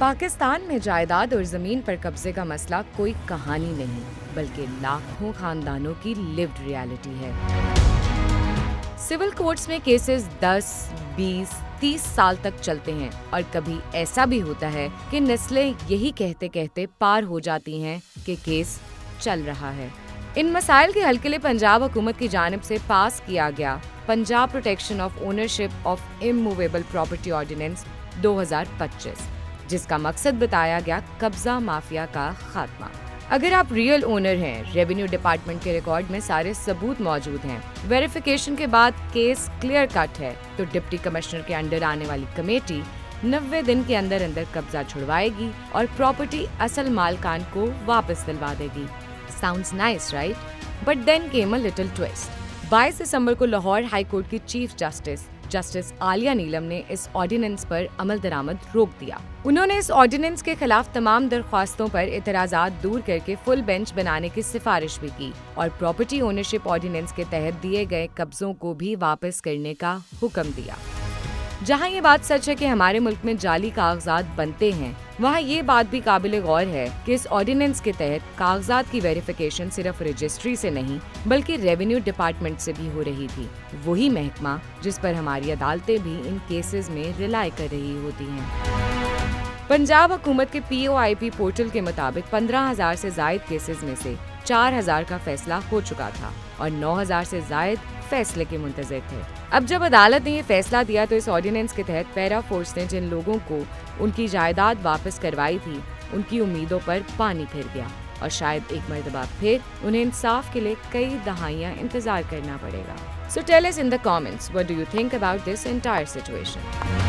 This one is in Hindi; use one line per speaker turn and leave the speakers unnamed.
पाकिस्तान में जायदाद और जमीन पर कब्जे का मसला कोई कहानी नहीं, बल्कि लाखों खानदानों की लिव्ड रियलिटी है। सिविल कोर्ट्स में केसेस 10, 20, 30 साल तक चलते हैं और कभी ऐसा भी होता है कि नस्लें यही कहते कहते पार हो जाती हैं कि केस चल रहा है। इन मसाइल के हल के लिए पंजाब हुकूमत की जानिब से पास किया गया Punjab protection of ownership of immovable property ordinance 2025, जिसका मकसद बताया गया कब्जा माफिया का खात्मा। अगर आप रियल ओनर हैं, रेवेन्यू डिपार्टमेंट के रिकॉर्ड में सारे सबूत मौजूद हैं, वेरिफिकेशन के बाद केस क्लियर कट है, तो डिप्टी कमिश्नर के अंडर आने वाली कमेटी 90 दिन के अंदर अंदर कब्जा छुड़वाएगी और प्रॉपर्टी असल मालकान को वापस दिलवा देगी। Sounds nice, right? But then came a little twist. 22 दिसंबर को लाहौर हाई कोर्ट की चीफ जस्टिस आलिया नीलम ने इस ऑर्डिनेंस पर अमल दरामद रोक दिया। उन्होंने इस ऑर्डिनेंस के खिलाफ तमाम दरख्वास्तों पर इतराजात दूर करके फुल बेंच बनाने की सिफारिश भी की और प्रॉपर्टी ओनरशिप ऑर्डिनेंस के तहत दिए गए कब्जों को भी वापस करने का हुक्म दिया। जहां ये बात सच है कि हमारे मुल्क में जाली कागजात बनते हैं, वहाँ ये बात भी काबिल गौर है कि इस ऑर्डिनेंस के तहत कागजात की वेरिफिकेशन सिर्फ रजिस्ट्री से नहीं बल्कि रेवेन्यू डिपार्टमेंट से भी हो रही थी, वही महकमा जिस पर हमारी अदालतें भी इन केसेस में रिलाई कर रही होती हैं। पंजाब हुकूमत के POIP पोर्टल के मुताबिक 15,000 से जायद केसेस में से 4,000 का फैसला हो चुका था और 9,000 से जायद फैसले के मुंतजर थे। अब जब अदालत ने ये फैसला दिया तो इस ऑर्डिनेंस के तहत पैरा फोर्स ने जिन लोगों को उनकी जायदाद वापस करवाई थी, उनकी उम्मीदों पर पानी फिर गया और शायद एक मर्तबा फिर उन्हें इंसाफ के लिए कई दहाइयां इंतजार करना पड़ेगा। So tell us in the comments, what do you think about this entire situation?